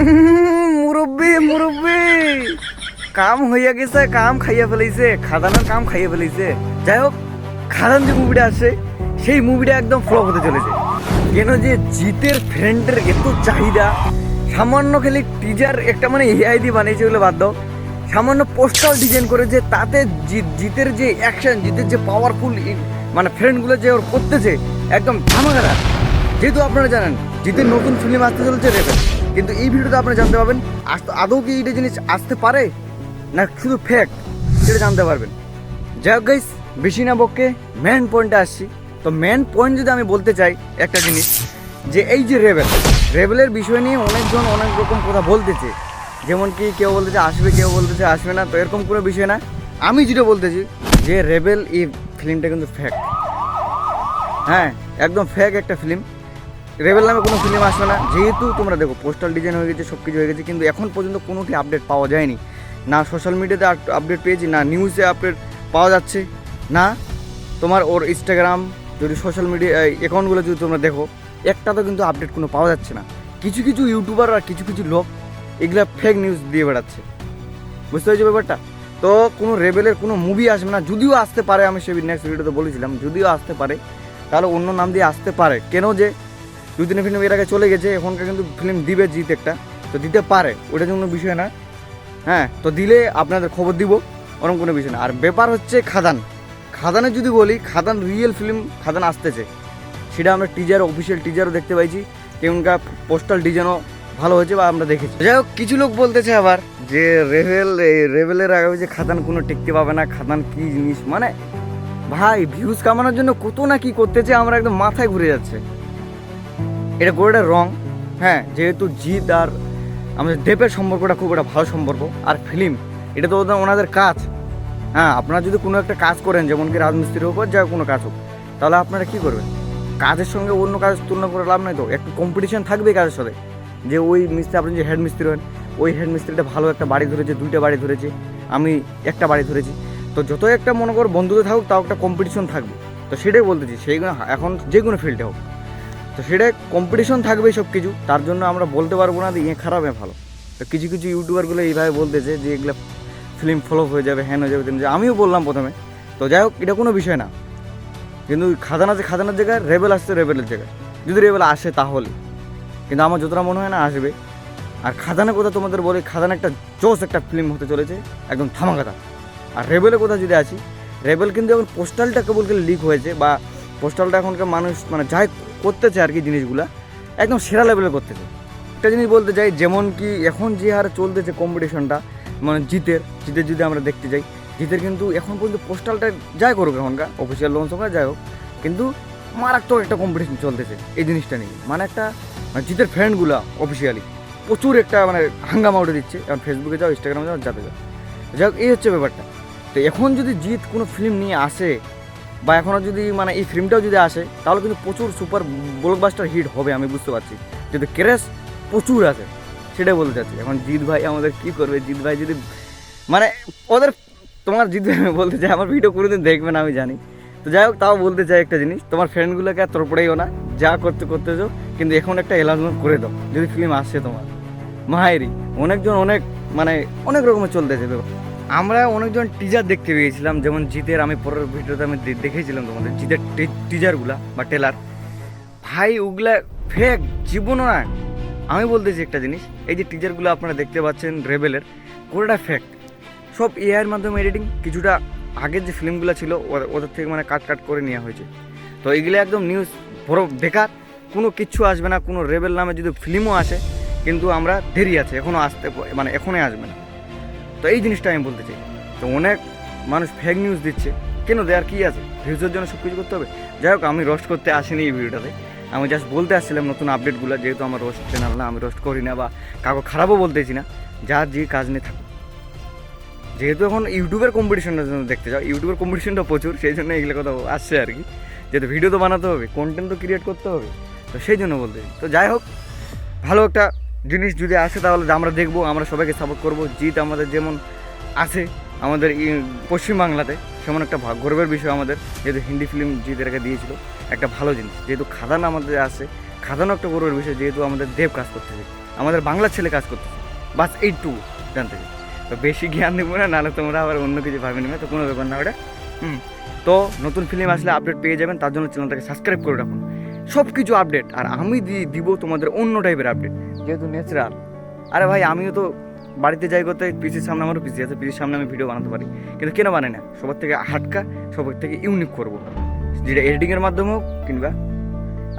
মুরব্বি মুরব্বি কাম হইয়া গেছে, কাম খাইয়া ফেলাইছে, খাদানের কাম খাইয়া ফেলাইছে। যাই হোক, খাদান যে মুভিটা আসছে সেই মুভিটা একদম ফ্লপ হতে চলেছে। কেন যে জিতের ফ্রেন্ডের এত চাহিদা, সামান্য খালি টিজার একটা মানে এআই দিয়ে বানিয়েছে বলে বাদ দাও, সামান্য পোস্টার ডিজাইন করেছে, তাতে জিতের যে অ্যাকশন, জিতের যে পাওয়ারফুল মানে ফ্রেন্ডগুলো যে ওর করতেছে একদম ধামাকারা। যেহেতু আপনারা জানেন জিতের নতুন ফিল্ম আসতে চলেছে রেবেল, কিন্তু এই ভিডিওতে আপনারা জানতে পারবেন আদৌ কি এইটা জিনিস আসতে পারে না শুধু ফেক, সেটা জানতে পারবেন। যাই হোক গাইস, বেশি না বককে মেন পয়েন্টে আসছি। তো মেন পয়েন্ট যদি আমি বলতে চাই একটা জিনিস, যে এই যে রেবেলের বিষয় নিয়ে অনেকজন অনেক রকম কথা বলতেছে, যেমন কি কেউ বলতেছে আসবে, কেউ বলতেছে আসবে না। তো এরকম কোনো বিষয় না, আমি যেটা বলতেছি যে রেবেল এই ফিল্মটা কিন্তু ফেক। হ্যাঁ, একদম ফেক একটা ফিল্ম। রেবেল নামে কোনো ফিল্ম আসবে না। যেহেতু তোমরা দেখো পোস্টার ডিজাইন হয়ে গেছে, সব কিছু হয়ে গেছে, কিন্তু এখন পর্যন্ত কোনোটি আপডেট পাওয়া যায়নি। না সোশ্যাল মিডিয়াতে আপডেট পেয়েছি, না নিউজে আপডেট পাওয়া যাচ্ছে, না তোমার ওর ইনস্টাগ্রাম যদি সোশ্যাল মিডিয়া অ্যাকাউন্টগুলো যদি তোমরা দেখো, একটা তো কিন্তু আপডেট কোনো পাওয়া যাচ্ছে না। কিছু কিছু ইউটিউবার আর কিছু কিছু লোক এগুলা ফেক নিউজ দিয়ে বেড়াচ্ছে, বুঝতে পেরেছো ব্যাপারটা? তো কোনো রেবেলের কোনো মুভি আসবে না, যদিও আসতে পারে, আমি সে নেক্সট ভিডিওতে বলেছিলাম যদিও আসতে পারে, তাহলে অন্য নাম দিয়ে আসতে পারে। কেন যে দুই তিন ফিল্ম এর আগে চলে গেছে, এখনকার কিন্তু ফিল্ম দিবে জিত একটা, তো দিতে পারে, ওটা কোনো বিষয় না। হ্যাঁ, তো দিলে আপনাদের খবর দিব, ওরকম কোনো বিষয় না। আর ব্যাপার হচ্ছে খাদানে যদি বলি, খাদান রিয়েল ফিল্ম খাদান আসতেছে, সেটা আমরা অফিসিয়াল টিজারও দেখতে পাইছি, কেমনকার পোস্টাল ডিজাইনও ভালো হয়েছে বা আমরা দেখেছি। যাই হোক, কিছু লোক বলতেছে আবার যে রেবেলের আগে যে খাদান কোনো টিকতে পাবে না, খাদান কি জিনিস, মানে ভাই ভিউজ কামানোর জন্য কত না কি করতেছে, আমরা একদম মাথায় ঘুরে যাচ্ছে। এটা গোটা রং। হ্যাঁ, যেহেতু জিৎ আর আমাদের দেবের সম্পর্কটা খুব একটা ভালো সম্পর্ক, আর ফিল্ম এটা তো ওনাদের কাজ। হ্যাঁ, আপনারা যদি কোনো একটা কাজ করেন, যেমন কি রাজমিস্ত্রি হোক বা যা কোনো কাজ হোক, তাহলে আপনারা কী করবেন? কাজের সঙ্গে অন্য কাজ তুলনা করে লাভ নাই তো, একটু কম্পিটিশন থাকবে কাজের সাথে। যে ওই মিস্ত্রি, আপনি যে হেড মিস্ত্রি হন, ওই হেড মিস্ত্রিটা ভালো একটা বাড়ি ধরেছে, দুইটা বাড়ি ধরেছে, আমি একটা বাড়ি ধরেছি, তো যতই একটা মনে করো বন্ধুতে থাকুক, তাও একটা কম্পিটিশন থাকবে। তো সেটাই বলতেছি, সেইগুলো এখন যে কোনো ফিল্ডে হোক, তো সেটাই কম্পিটিশন থাকবে সব কিছু। তার জন্য আমরা বলতে পারবো না যে ইয়ে খারাপ এ ভালো। তো কিছু কিছু ইউটিউবারগুলো এইভাবে বলতেছে যে এগুলো ফিল্ম ফ্লপ হয়ে যাবে, হ্যান হয়ে যাবে, যে আমিও বললাম প্রথমে। তো যাই হোক, এটা কোনো বিষয় না, কিন্তু খাদান আছে খাদানের জায়গায়, রেবেল আসছে রেবেলের জায়গায়। যদি রেবেল আসে তাহলে, কিন্তু আমার যতটা মনে হয় না আসবে। আর খাদানের কথা তোমাদের বলি, খাদান একটা জোস একটা ফিল্ম হতে চলেছে, একদম ধামাকাতা। আর রেবেলের কথা যদি আসি, রেবেল কিন্তু এখন পোস্টালটা কেবল লিক হয়েছে, বা পোস্টালটা এখনকার মানুষ মানে যাই করতেছে আর কি, জিনিসগুলা একদম সেরা লেভেলে করতেছে। একটা জিনিস বলতে চাই, যেমন কি এখন যে হারে চলতেছে কম্পিটিশনটা, মানে জিতের যদি আমরা দেখতে যাই, জিতের কিন্তু এখন পর্যন্ত পোস্টালটা যাই করুক, এখনকার অফিসিয়াল লঞ্চ হোক যাই হোক, কিন্তু মারাত্মক একটা কম্পিটিশন চলতেছে এই জিনিসটা নিয়ে। মানে একটা জিতের ফ্রেন্ডগুলা অফিসিয়ালি প্রচুর একটা মানে হাঙ্গামা উঠে দিচ্ছে, এখন ফেসবুকে যাও, ইনস্টাগ্রামে যাও, যাতে যাও। যাই হোক, এই হচ্ছে ব্যাপারটা। তো এখন যদি জিত কোনো ফিল্ম নিয়ে আসে, বা এখনও যদি মানে এই ফিল্মটাও যদি আসে, তাহলে কিন্তু প্রচুর সুপার ব্লকবাস্টার হিট হবে, আমি বুঝতে পারছি। যদি ক্রেজ প্রচুর আছে, সেটাই বলতে চাচ্ছি। এখন জিৎ ভাই আমাদের কী করবে? জিৎ ভাই যদি মানে ওদের, তোমার জিৎ ভাই বলতে চাই, আমার ভিডিও কোনোদিন দেখবে না আমি জানি। তো যাই হোক, তাও বলতে চাই একটা জিনিস, তোমার ফ্রেন্ডগুলোকে আর তোরপড়েইও না, যা করতে যাও, কিন্তু এখন একটা অ্যানাউন্সমেন্ট করে দাও যদি ফিল্ম আসছে তোমার। মাহাইরি অনেকজন মানে অনেক রকমের চলতেছে। আমরা অনেকজন টিজার দেখতে পেয়েছিলাম, যেমন জিতের, আমি পরের ভিডিওতে আমি দেখেছিলাম তোমাদের জিতের টিজারগুলা বা টেলার। ভাই ওগুলা ফেক, জীবনও না। আমি বলতেছি একটা জিনিস, এই যে টিজারগুলো আপনারা দেখতে পাচ্ছেন রেবেলের, কোনোটা ফেক, সব এআইয়ের মাধ্যমে এডিটিং। কিছুটা আগের যে ফিল্মগুলো ছিল ওদের থেকে মানে কাট করে নেওয়া হয়েছে। তো এগুলো একদম নিউজ বড় বেকার, কোনো কিচ্ছু আসবে না। কোনো রেবেল নামে যদি ফিল্মও আসে, কিন্তু আমরা দেরি আছে, এখনও আসতে মানে এখনই আসবে না। তো এই জিনিসটা আমি বলতে চাই। তো অনেক মানুষ ফেক নিউজ দিচ্ছে, কেন দেওয়ার কী আছে? ভিউজের জন্য সব কিছু করতে হবে। যাই হোক, আমি রোস্ট করতে আসিনি এই ভিডিওটাতে, আমি জাস্ট বলতে আসছিলাম নতুন আপডেটগুলো। যেহেতু আমার রোস্ট চ্যানেল না, আমি রোস্ট করি না বা কাউকে খারাপও বলতেছি না, যার যে কাজ নিয়ে থাকুক। যেহেতু এখন ইউটিউবের কম্পিটিশনটার জন্য দেখতে যাও, ইউটিউবের কম্পিটিশনটা প্রচুর, সেই জন্য এগুলো কথা আসছে আর কি। যেহেতু ভিডিও তো বানাতে হবে, কন্টেন্ট তো ক্রিয়েট করতে হবে, তো সেই জন্য বলতে। তো যাই হোক, ভালো একটা জিনিস যদি আসে তাহলে আমরা দেখবো, আমরা সবাইকে সাপোর্ট করবো। জিত আমাদের যেমন আছে আমাদের পশ্চিমবাংলাতে, সেমন একটা গর্বের বিষয় আমাদের, যেহেতু হিন্দি ফিল্ম জিত এর আগে দিয়েছিল, একটা ভালো জিনিস। যেহেতু খাদান আমাদের আসে, খাদানও একটা গর্বের বিষয়, যেহেতু আমাদের দেব কাজ করতেছে। আমাদের বাংলার ছেলে কাজ করতেছে, বাস এইটুকু জানতে চাই। তো বেশি জ্ঞান দেবো না, নাহলে তোমরা আবার অন্য কিছু ভাবে নেবে, তো কোনো ব্যাপার না ওটা। তো নতুন ফিল্ম আসলে আপডেট পেয়ে যাবেন, তার জন্য চ্যানেলটাকে সাবস্ক্রাইব করে রাখুন, সব কিছু আপডেট। আর আমি দিব তোমাদের অন্য টাইপের আপডেট, যেহেতু ন্যাচারাল। আরে ভাই আমিও তো বাড়িতে যাই করতে, পিসির সামনে আমারও পিসি আছে, পিসির সামনে আমি ভিডিও বানাতে পারি, কিন্তু কেন বানাই না? সবার থেকে হাটকা, সবার থেকে ইউনিক করবো, যেটা এডিটিংয়ের মাধ্যমে হোক কিংবা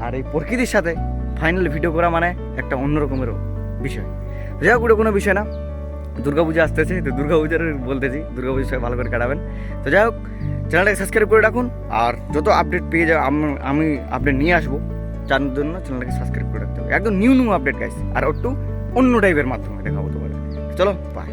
আর এই প্রকৃতির সাথে ফাইনাল ভিডিও করা মানে একটা অন্যরকমেরও বিষয়। যাই হোক, ওটা কোনো বিষয় না। দুর্গাপূজা আসতেছে, তো দুর্গাপূজার বলতেছি, দুর্গাপূজা সবাই ভালো করে কাটাবেন। তো যাই হোক, চ্যানেলটাকে সাবস্ক্রাইব করে রাখুন, আর যত আপডেট পেয়ে যাও আমি আপডেট নিয়ে আসবো, যার জন্য চ্যানেলটাকে সাবস্ক্রাইব করে রাখতে হবে। একদম নিউ আপডেট গাইস, আর একটু অন্য টাইপের মাধ্যমে দেখাবো তোমাদের। চলো বাই।